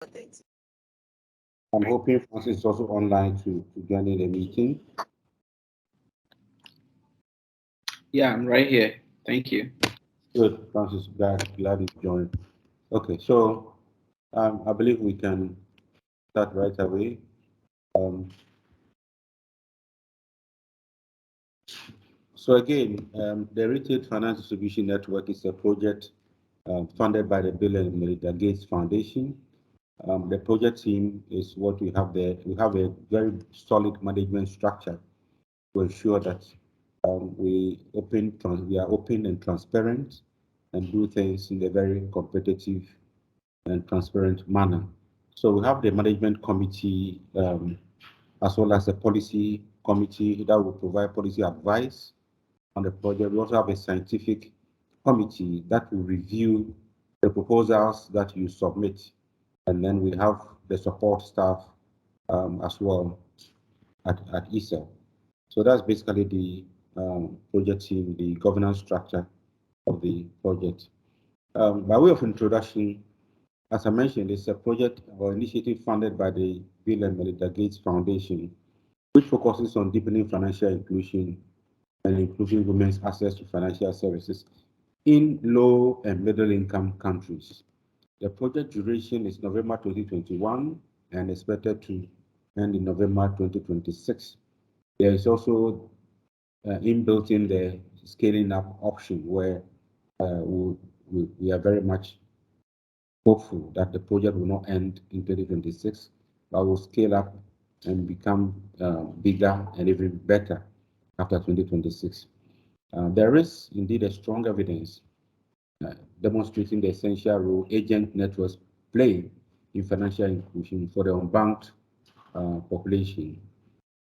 I'm hoping Francis is also online to join in the meeting. Yeah, I'm right here. Thank you. Good, Francis, glad you joined. Okay, so I believe we can start right away. Um, so again, the Retail Finance Distribution Network is a project funded by the Bill and Melinda Gates Foundation. The project team is what we have there. We have a very solid management structure to ensure that we are open and transparent and do things in a very competitive and transparent manner. So we have the management committee as well as a policy committee that will provide policy advice on the project. We also have a scientific committee that will review the proposals that you submit. And then we have the support staff as well at ESA. So that's basically the project team, the governance structure of the project. By way of introduction, as I mentioned, it's a project or initiative funded by the Bill and Melinda Gates Foundation, which focuses on deepening financial inclusion and improving women's access to financial services in low and middle income countries. The project duration is November 2021 and expected to end in November 2026. There is also inbuilt in the scaling up option where we are very much hopeful that the project will not end in 2026, but will scale up and become bigger and even better after 2026. There is indeed a strong evidence demonstrating the essential role agent networks play in financial inclusion for the unbanked population.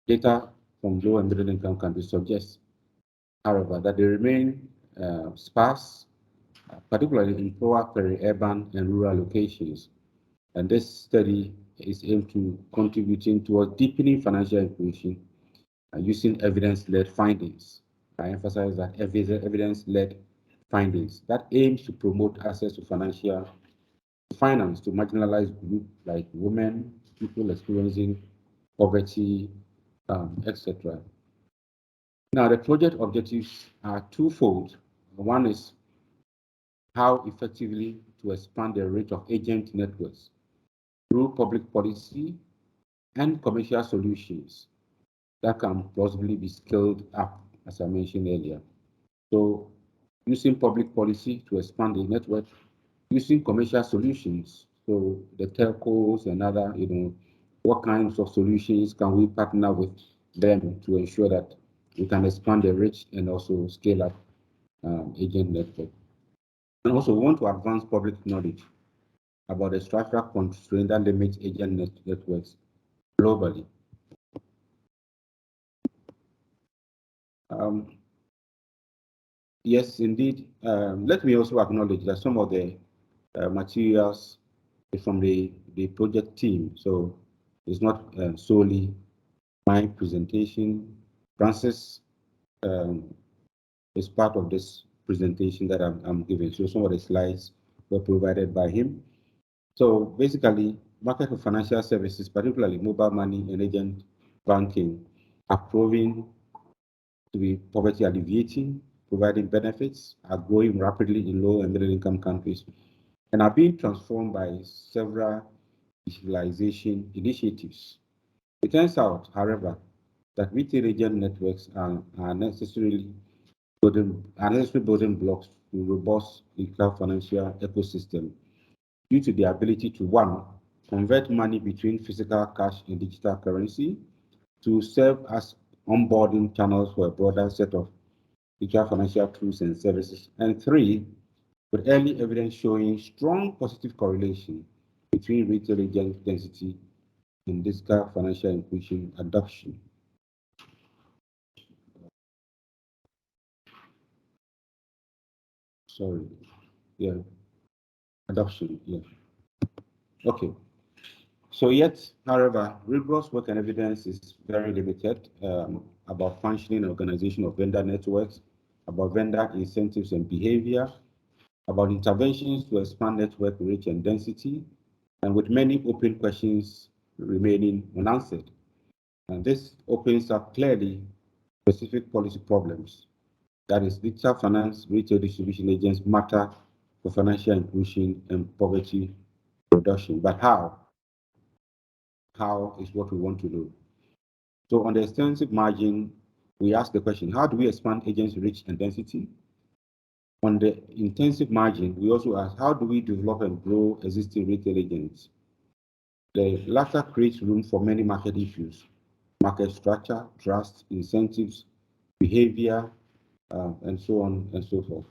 Data from low and middle income countries suggests, however, that they remain sparse, particularly in poor peri-urban and rural locations. And this study is aimed to contributing towards deepening financial inclusion using evidence-led findings. I emphasize that evidence-led findings that aims to promote access to financial finance to marginalized groups like women, people experiencing poverty, etc. Now, the project objectives are twofold. One is how effectively to expand the reach of agent networks through public policy and commercial solutions that can plausibly be scaled up, as I mentioned earlier. So, using public policy to expand the network, using commercial solutions, so the telcos and other, what kinds of solutions can we partner with them to ensure that we can expand the reach and also scale up agent network. And also, we want to advance public knowledge about the structural constraints that limit agent networks globally. Um, yes, indeed. Let me also acknowledge that some of the materials is from the project team. So it's not solely my presentation. Francis um, is part of this presentation that I'm giving. So some of the slides were provided by him. So basically, market for financial services, particularly mobile money and agent banking, are proving to be poverty alleviating, providing benefits, are growing rapidly in low and middle income countries, and are being transformed by several digitalization initiatives. It turns out, however, that retail agent networks are necessary building blocks to robust cloud financial ecosystem due to the ability to one, convert money between physical cash and digital currency, to serve as onboarding channels for a broader set of digital financial tools and services, and three, with early evidence showing strong positive correlation between retail agent density and digital financial inclusion adoption. Sorry, yeah, adoption, yeah. Okay. So yet, however, rigorous work and evidence is very limited about functioning and organization of vendor networks, about vendor incentives and behavior, about interventions to expand network reach and density, and with many open questions remaining unanswered. And this opens up clearly specific policy problems. That is, digital finance retail distribution agents matter for financial inclusion and poverty reduction. But how? How is what we want to do. So on the extensive margin, we ask the question, how do we expand agents' reach and density? On the intensive margin, we also ask, how do we develop and grow existing retail agents? The latter creates room for many market issues, market structure, trust, incentives, behavior, and so on and so forth.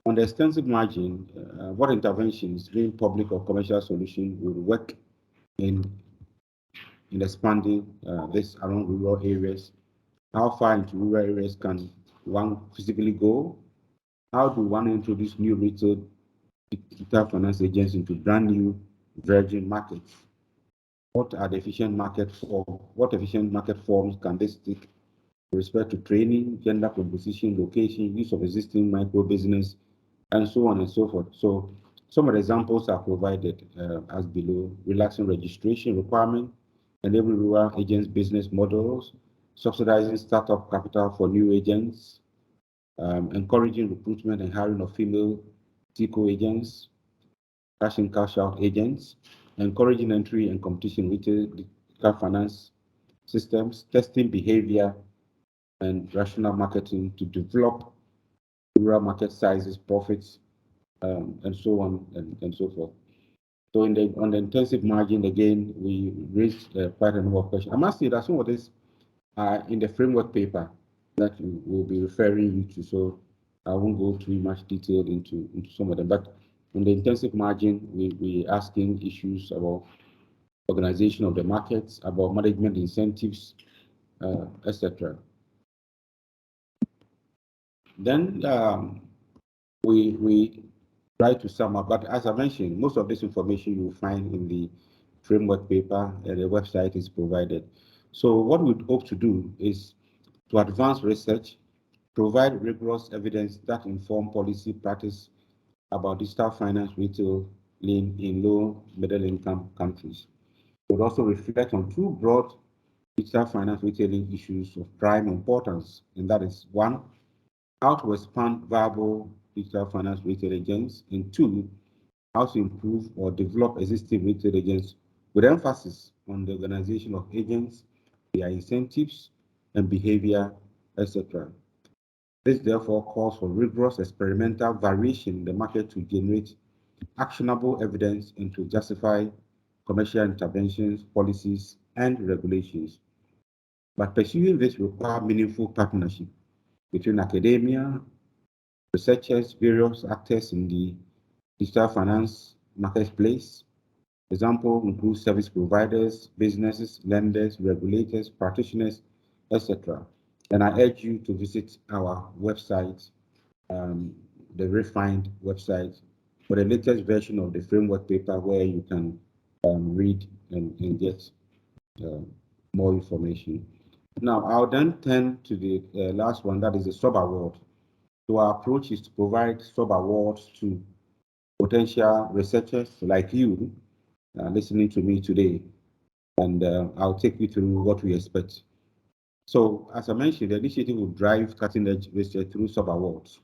On the extensive margin, what interventions, being public or commercial solution, will work in, in expanding this around rural areas? How far into rural areas can one physically go? How do one introduce new retail digital finance agents into brand new virgin markets? What are the efficient market forms? What efficient market forms can they take with respect to training, gender composition, location, use of existing micro business, and so on and so forth? So some of the examples are provided as below: relaxing registration requirement, enabling rural agents business models, subsidizing startup capital for new agents, encouraging recruitment and hiring of female TICO agents, cash in, cash out agents, encouraging entry and competition with digital finance systems, testing behavior and rational marketing to develop rural market sizes, profits, and so on and so forth. So on the intensive margin, again, we raised quite a number of questions. I must say that some of this are in the framework paper that we will be referring you to. So I won't go too much detail into some of them. But on the intensive margin, we asking issues about organization of the markets, about management incentives, etc. Then we try to sum up. But as I mentioned, most of this information you will find in the framework paper, and the website is provided. So what we hope to do is to advance research, provide rigorous evidence that inform policy practice about digital finance retailing in low middle income countries. We would also reflect on two broad digital finance retailing issues of prime importance, and that is one, how to expand viable digital finance retail agents, and two, how to improve or develop existing retail agents with emphasis on the organization of agents, their incentives and behavior, etc. This therefore calls for rigorous experimental variation in the market to generate actionable evidence and to justify commercial interventions, policies, and regulations. But pursuing this requires meaningful partnership between academia, researchers, various actors in the digital finance marketplace. Example includes service providers, businesses, lenders, regulators, practitioners, etc. And I urge you to visit our website, the ReFinD website, for the latest version of the framework paper where you can read and get uh, more information. Now, I'll then turn to the last one, that is the sub-award. So our approach is to provide sub-awards to potential researchers like you listening to me today, and I'll take you through what we expect. So, as I mentioned, the initiative will drive cutting-edge research through sub-awards.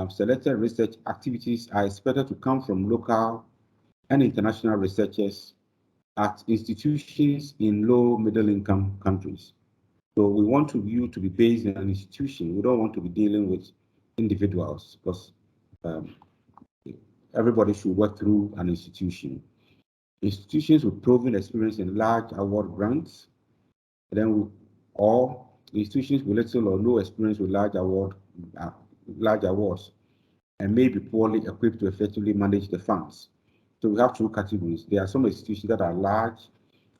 Selected research activities are expected to come from local and international researchers at institutions in low middle income countries. So we want you to be based in an institution. We don't want to be dealing with individuals because um, everybody should work through an institution. Institutions with proven experience in large award grants, or institutions with little or no experience with uh, large awards, and may be poorly equipped to effectively manage the funds. So we have two categories. There are some institutions that are large,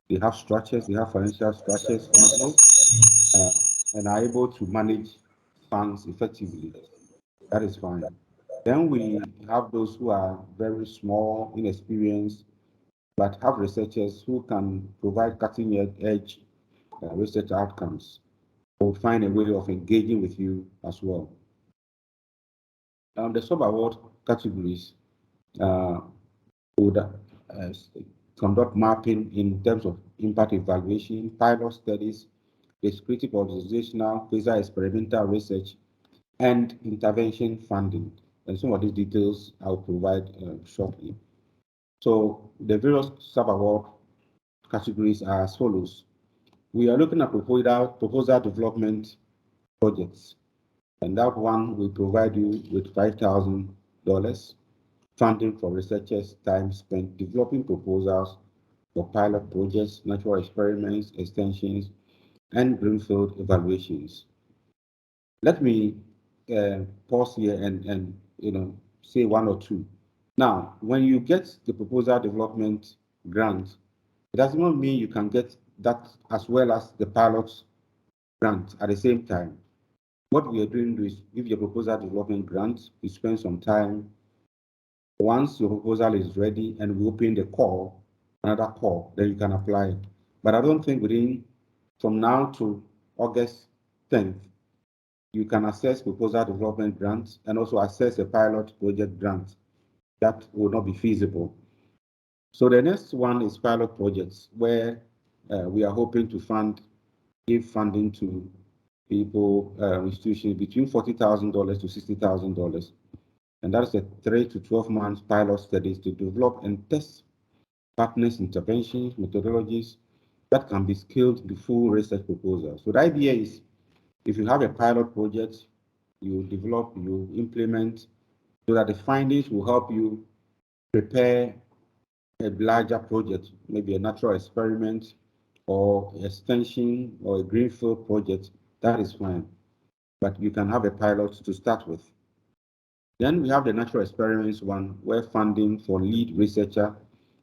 they have structures, they have financial structures, and are able to manage funds effectively. That is fine. Then we have those who are very small, inexperienced, but have researchers who can provide cutting edge research outcomes. We'll find a way of engaging with you as well. The sub-award categories, would conduct mapping in terms of impact evaluation, pilot studies, descriptive organizational, quasi-experimental research, and intervention funding. And some of these details I'll provide shortly. So the various sub-award categories are as follows. We are looking at proposal development projects, and that one will provide you with $5,000 funding for researchers' time spent developing proposals for pilot projects, natural experiments, extensions, and greenfield evaluations. Let me pause here and say one or two. Now, when you get the proposal development grant, it does not mean you can get that as well as the pilot grant at the same time. What we are doing is give you a proposal development grant, you spend some time. Once your proposal is ready and we open the call, another call, then you can apply. But I don't think from now to August 10th, you can access proposal development grants and also access a pilot project grant. That will not be feasible. So the next one is pilot projects, where we are hoping to give funding to people, institutions between $40,000 to $60,000. And that is a 3 to 12 months pilot studies to develop and test partners interventions, methodologies that can be scaled to full research proposals. So the idea is if you have a pilot project, you develop, you implement, so that the findings will help you prepare a larger project, maybe a natural experiment or extension or a greenfield project, that is fine. But you can have a pilot to start with. Then we have the natural experiments one, where funding for lead researcher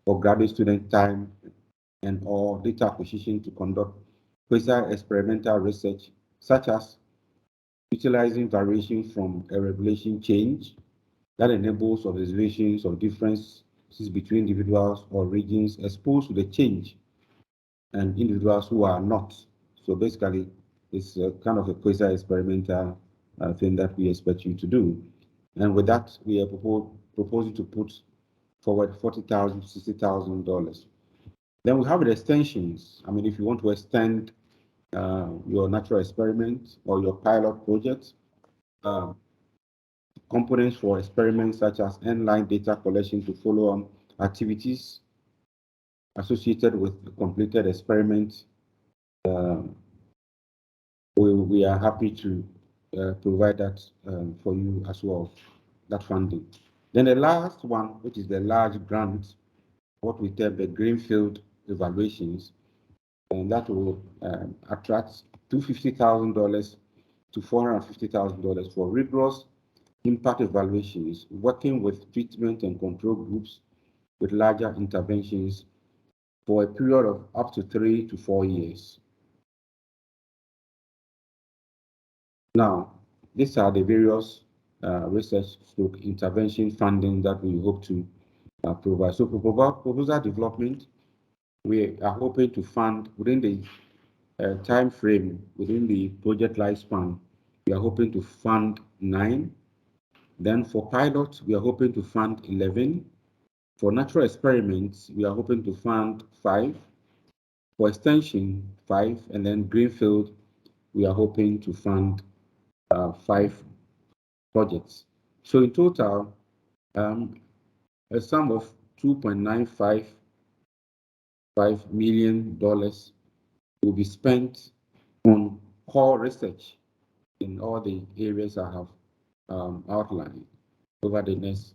or graduate student time and or data acquisition to conduct quasi-experimental research, such as utilizing variation from a regulation change that enables observations of differences between individuals or regions exposed to the change and individuals who are not. So basically, it's a kind of a quasi-experimental thing that we expect you to do. And with that, we are proposing to put forward $40,000 to $60,000. Then we have the extensions. I mean, if you want to extend your natural experiment or your pilot project, uh, components for experiments such as inline data collection to follow on activities associated with completed experiments. Um, we are happy to provide that for you as well, that funding. Then the last one, which is the large grant, what we term the greenfield evaluations, and that will attract $250,000 to $450,000 for rigorous impact evaluations, working with treatment and control groups with larger interventions for a period of up to 3 to 4 years. Now, these are the various research stroke intervention funding that we hope to provide. So for proposal development, we are hoping to fund within the time frame, within the project lifespan, we are hoping to fund 9. Then for pilots, we are hoping to fund 11. For natural experiments, we are hoping to fund 5. For extension, 5. And then greenfield, we are hoping to fund 5 projects. So in total, a sum of $2.955 million will be spent on core research in all the areas I have outlined over the next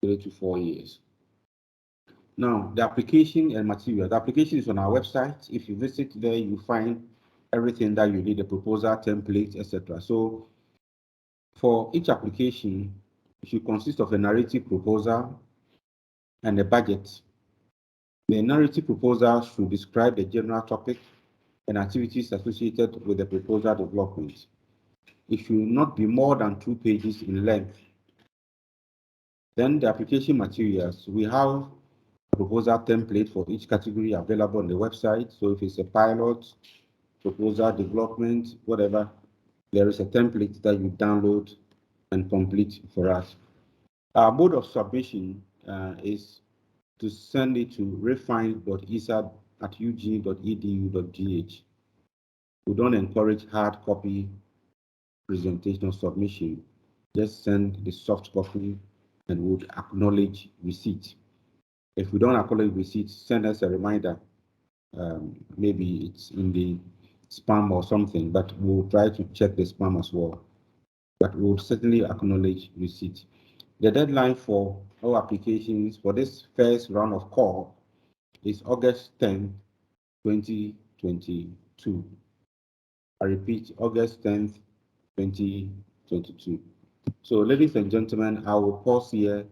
3 to 4 years. Now, the application and material. The application is on our website. If you visit there, you find everything that you need, the proposal, template, etc. So for each application, it should consist of a narrative proposal and a budget. The narrative proposal should describe the general topic and activities associated with the proposal development. It should not be more than 2 pages in length. Then the application materials. We have a proposal template for each category available on the website. So if it's a pilot, proposal development, whatever, there is a template that you download and complete for us. Our mode of submission is to send it to refind.esab@ug.edu.gh. We don't encourage hard copy presentation or submission. Just send the soft copy and we'll acknowledge receipt. If we don't acknowledge receipt, send us a reminder. Maybe it's in the spam or something, but we'll try to check the spam as well. But we'll certainly acknowledge receipt. The deadline for all applications for this first round of call is August 10th, 2022. I repeat, August 10th, 2022. So, ladies and gentlemen, I will pause here,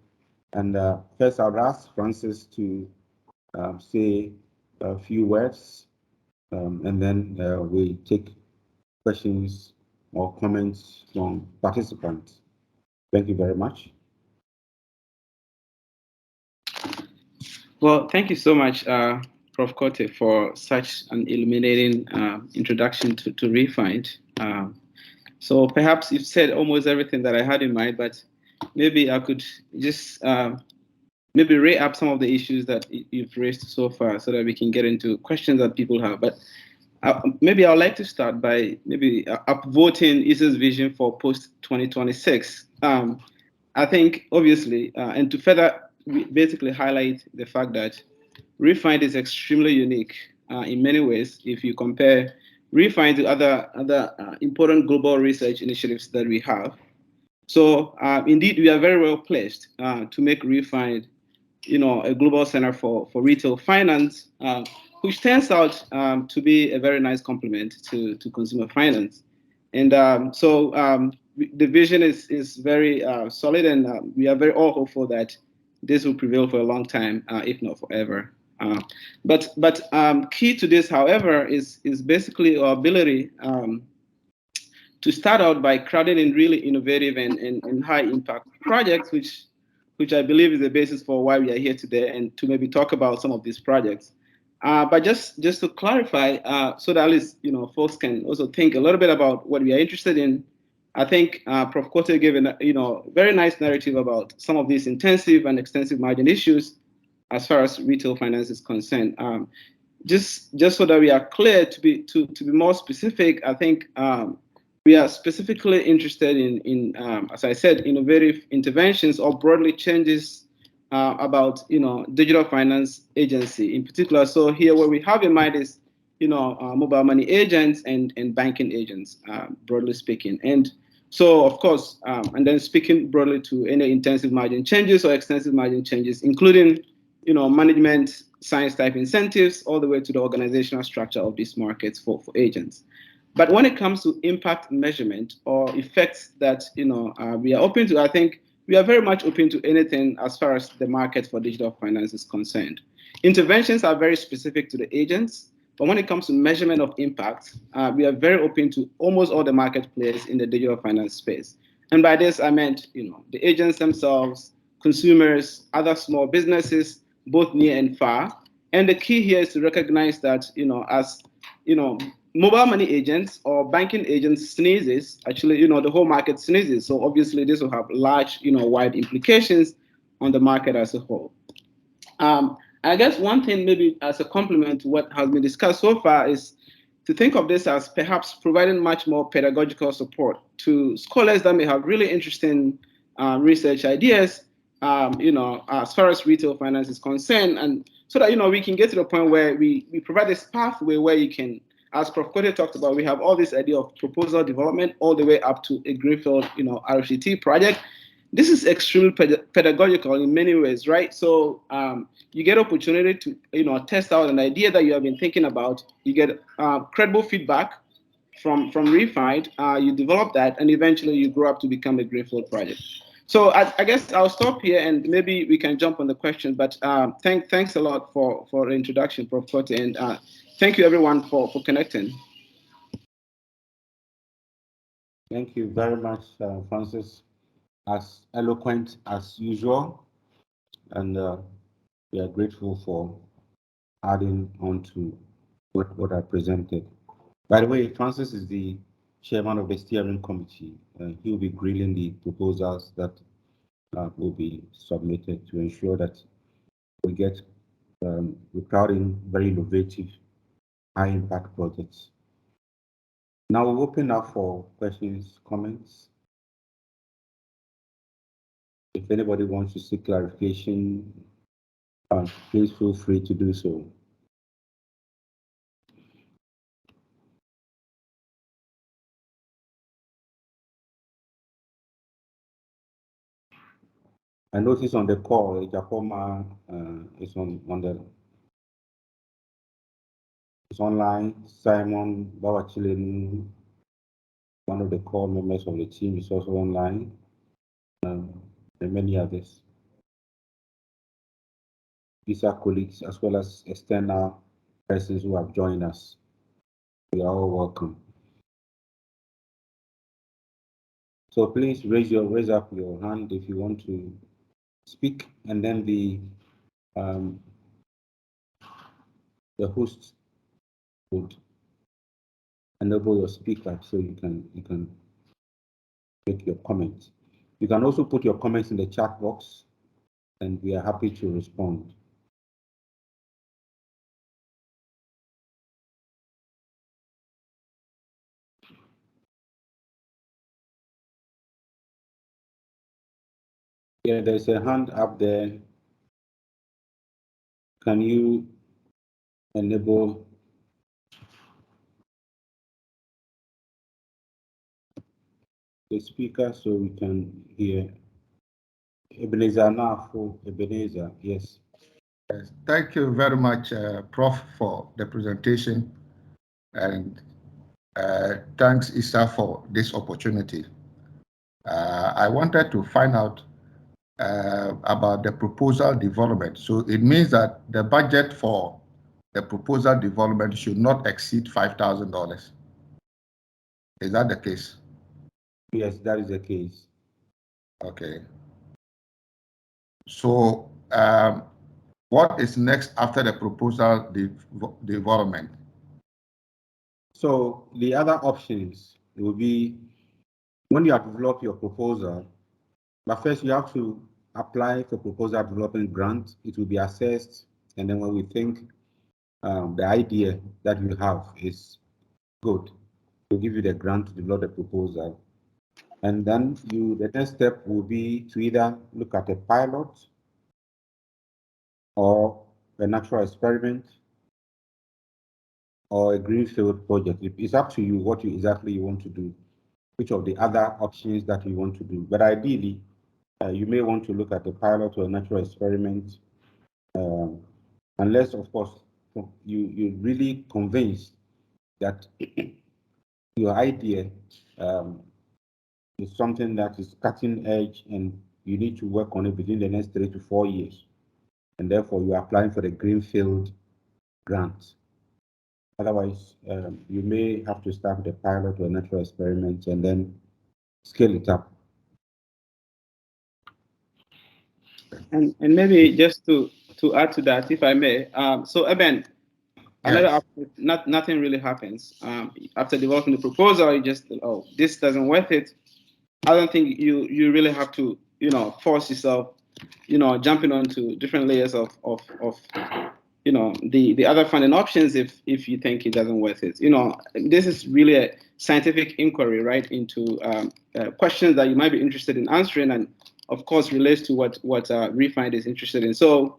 and first I'll ask Francis to say a few words, and then we take questions or comments from participants. Thank you very much. Well, thank you so much, Prof. Kote, for such an illuminating introduction to ReFinD. So perhaps you've said almost everything that I had in mind, but maybe I could just maybe re-up some of the issues that you've raised so far so that we can get into questions that people have. But maybe I'd like to start by maybe upvoting ISA's vision for post-2026. I think, obviously, and to further basically highlight the fact that ReFinD is extremely unique in many ways if you compare ReFinD to other important global research initiatives that we have. So indeed, we are very well placed to make ReFinD, a global center for retail finance, which turns out to be a very nice complement to consumer finance. And the vision is very solid, and we are very all hopeful that this will prevail for a long time, if not forever. But key to this, however, is basically our ability to start out by crowding in really innovative and high impact projects, which I believe is the basis for why we are here today, and to maybe talk about some of these projects. But just to clarify, so that at least folks can also think a little bit about what we are interested in. I think Prof. Kote gave a very nice narrative about some of these intensive and extensive margin issues as far as retail finance is concerned. Just so that we are clear, to be more specific, I think we are specifically interested in as I said, innovative interventions or broadly changes about digital finance agency in particular. So here, what we have in mind is mobile money agents and banking agents, broadly speaking. And so, of course, and then speaking broadly to any intensive margin changes or extensive margin changes, including management science type incentives, all the way to the organizational structure of these markets for agents. But when it comes to impact measurement or effects that we are open to, I think we are very much open to anything as far as the market for digital finance is concerned. Interventions are very specific to the agents, but when it comes to measurement of impact, we are very open to almost all the market players in the digital finance space. And by this, I meant the agents themselves, consumers, other small businesses, both near and far. And the key here is to recognize that as mobile money agents or banking agents sneezes, actually, the whole market sneezes. So obviously, this will have large, wide implications on the market as a whole. I guess one thing, maybe as a complement to what has been discussed so far, is to think of this as perhaps providing much more pedagogical support to scholars that may have really interesting research ideas, as far as retail finance is concerned, and so that we can get to the point where we provide this pathway where you can, as Prof. Kote talked about, we have all this idea of proposal development all the way up to a greenfield, RFCT project. This is extremely pedagogical in many ways, right? So you get opportunity to, test out an idea that you have been thinking about. You get credible feedback from ReFinD. You develop that, and eventually you grow up to become a greenfield project. So I guess I'll stop here, and maybe we can jump on the question. But thanks a lot for the introduction, Prof. Kote, and thank you everyone for connecting. Thank you very much, Francis. As eloquent as usual, and we are grateful for adding on to what I presented. By the way, Francis is the chairman of the steering committee. He'll be grilling the proposals that will be submitted to ensure that we get we're crowding very innovative, high impact projects. Now we'll open up for questions, comments. If anybody wants to seek clarification, please feel free to do so. I noticed on the call, Japoma is on the it's online. Simon Bawachilin, one of the core members of the team, is also online, and many others. These are colleagues as well as external persons who have joined us. You are all welcome. So please raise up your hand if you want to speak, and then the host would enable your speaker so you can make your comments. You can also put your comments in the chat box, and we are happy to respond. Yeah, there's a hand up there. Can you enable the speaker so we can hear? Ebenezer Nafo, Ebenezer, yes. Yes. Thank you very much, Prof, for the presentation, and thanks, Issa, for this opportunity. I wanted to find out about the proposal development. So it means that the budget for the proposal development should not exceed $5,000. Is that the case? Yes, that is the case. Okay. So what is next after the proposal development? So the other options will be when you have developed your proposal, but first you have to apply for proposal development grant. It will be assessed, and then when we think the idea that you have is good, we'll give you the grant to develop the proposal. And then the next step will be to either look at a pilot or a natural experiment or a greenfield project. It's up to you what exactly you want to do, which of the other options that you want to do. But ideally, you may want to look at a pilot or a natural experiment, unless, of course, you're really convinced that your idea is something that is cutting edge and you need to work on it within the next 3 to 4 years. And therefore, you're applying for the greenfield grant. Otherwise, you may have to start with a pilot or a natural experiment and then scale it up. And maybe just to add to that, if I may. So Eben, another Yes. option, nothing really happens. After developing the proposal, you just, oh, this doesn't worth it. I don't think you really have to, force yourself, jumping onto different layers of the other funding options if you think it doesn't worth it. This is really a scientific inquiry, right, into questions that you might be interested in answering, and of course relates to what ReFinD is interested in. So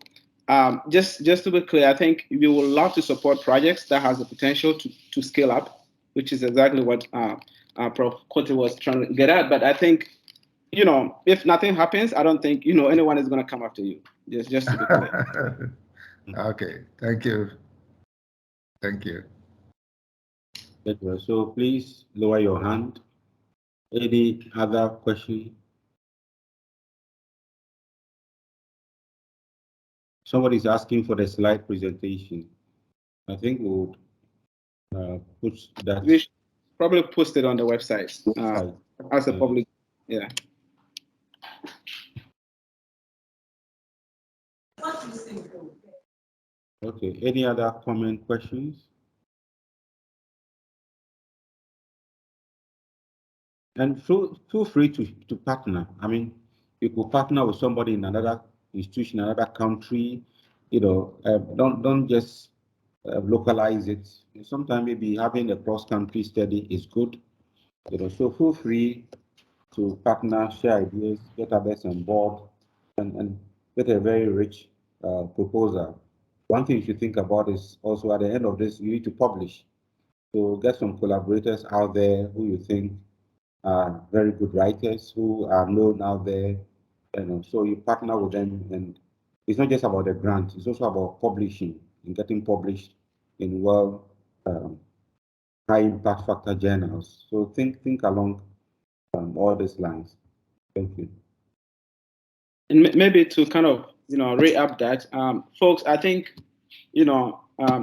just to be clear, I think we would love to support projects that has the potential to scale up, which is exactly what Prof. Kote was trying to get at. But I think, if nothing happens, I don't think anyone is going to come after you. Just to be clear. Okay, thank you. Thank you. So please lower your hand. Any other question? Somebody's asking for the slide presentation. I think we'll put that. We should probably post it on the website as a public. Yeah. Okay. Any other comment, questions? And feel free to partner. I mean, You could partner with somebody in another institution, another country. Don't just localize it. Sometimes maybe having a cross-country study is good. So feel free to partner, share ideas, get others on board, and get a very rich proposal. One thing you should think about is also at the end of this, you need to publish. So get some collaborators out there who you think are very good writers, who are known out there. So you partner with them, and it's not just about the grant, it's also about publishing and getting published in um, high impact factor journals. So think along all these lines. Thank you. And maybe to kind of re-up that, folks, I think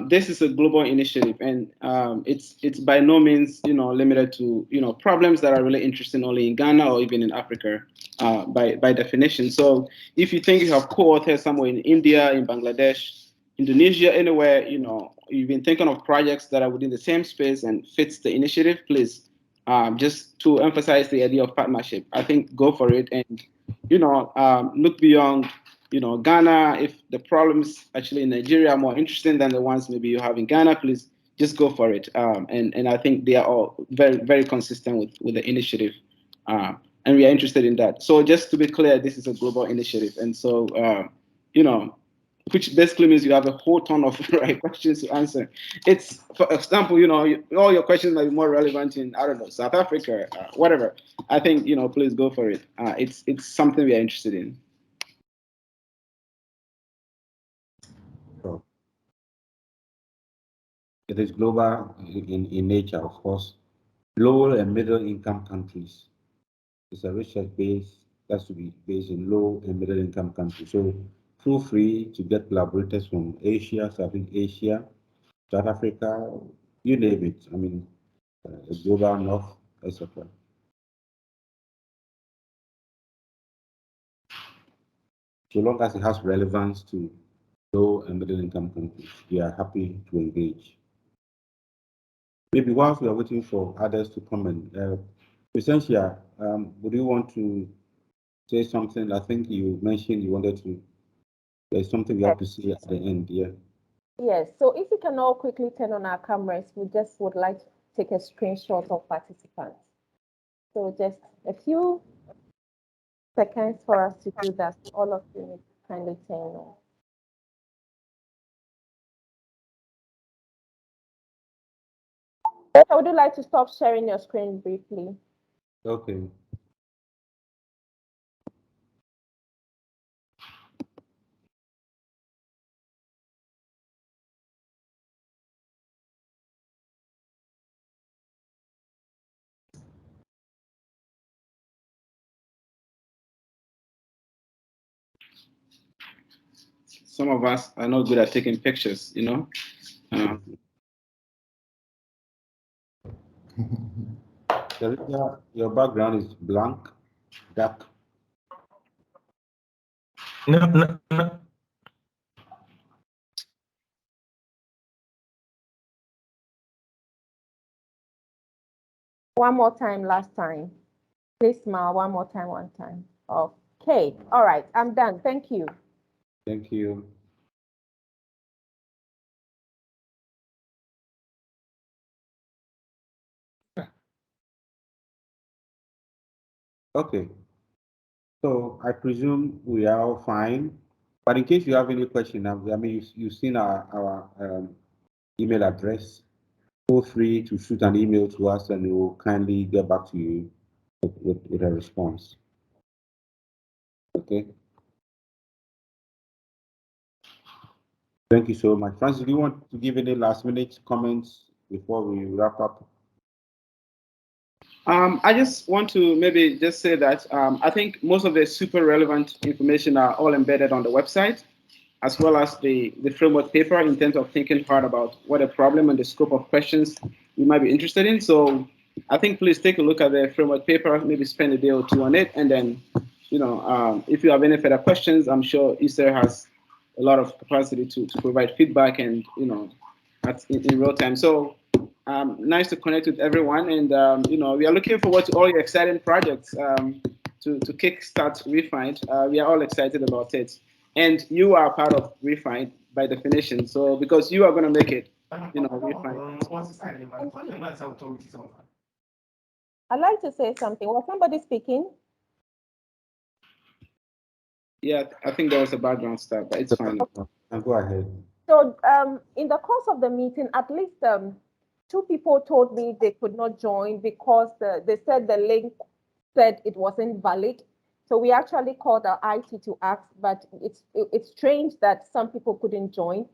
this is a global initiative, and it's by no means limited to problems that are really interesting only in Ghana or even in Africa, by definition. So if you think you have co-authors somewhere in India, in Bangladesh, Indonesia, anywhere, you've been thinking of projects that are within the same space and fits the initiative, please, just to emphasize the idea of partnership, I think go for it, and look beyond Ghana. If the problems actually in Nigeria are more interesting than the ones maybe you have in Ghana, please just go for it. And I think they are all very, very consistent with the initiative. And we are interested in that. So just to be clear, this is a global initiative. And so, which basically means you have a whole ton of right questions to answer. It's, for example, all your questions might be more relevant in, I don't know, South Africa, whatever. I think, please go for it. It's something we are interested in. So it is global in nature, of course. Low and middle income countries. It's a research base that's to be based in low and middle income countries. So feel free to get collaborators from Asia, Southeast Asia, South Africa, you name it. I mean, global north, etc. So long as it has relevance to low and middle income countries, we are happy to engage. Maybe whilst we are waiting for others to comment, Essentia, would you want to say something? I think you mentioned you wanted to. There's something we have to say at the end, yeah. Yes, so if we can all quickly turn on our cameras, we just would like to take a screenshot of participants. So just a few seconds for us to do that. All of you need to kindly turn on. I would you like to stop sharing your screen briefly? Okay. Some of us are not good at taking pictures, Your background is blank, dark. No. One more time, last time. Please smile one more time, one time. Okay, all right, I'm done. Thank you. Thank you. Okay. So I presume we are all fine. But in case you have any question, I mean, you've seen our email address. Feel free to shoot an email to us, and we will kindly get back to you with a response. Okay. Thank you so much. Francis, do you want to give any last minute comments before we wrap up? I just want to maybe just say that I think most of the super relevant information are all embedded on the website, as well as the framework paper in terms of thinking hard about what a problem and the scope of questions you might be interested in. So I think please take a look at the framework paper, maybe spend a day or two on it, and then, if you have any further questions, I'm sure Easter has a lot of capacity to provide feedback and, in real time. So nice to connect with everyone, and we are looking forward to all your exciting projects. to kickstart ReFind. We are all excited about it, and you are part of ReFind by definition. So because you are going to make it, ReFind. I'd like to say something. Was somebody speaking? Yeah, I think there was a background stuff, but it's fine. Go ahead. So in the course of the meeting, at least 2 people told me they could not join because they said the link said it wasn't valid. So we actually called our IT to ask, but it's strange that some people couldn't join.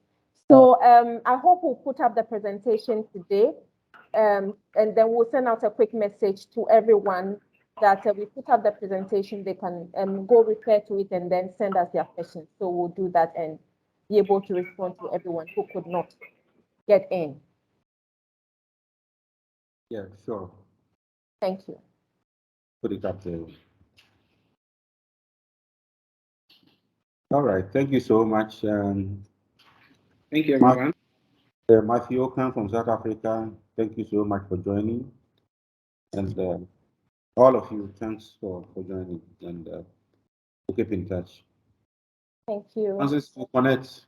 So I hope we'll put up the presentation today, and then we'll send out a quick message to everyone that we put up the presentation. They can go refer to it and then send us their questions. So we'll do that and be able to respond to everyone who could not get in. Yeah, sure. Thank you. Put it up there. All right. Thank you so much. Thank you, everyone. Matthew Okan from South Africa, thank you so much for joining. And all of you, thanks for joining. And we'll keep in touch. Thank you. Francis, we'll connect.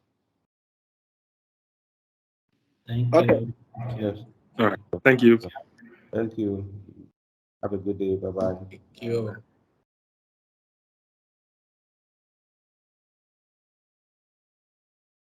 Thank Okay. you. Yes. All right. Thank you. Thank you. Have a good day. Bye-bye. Thank you.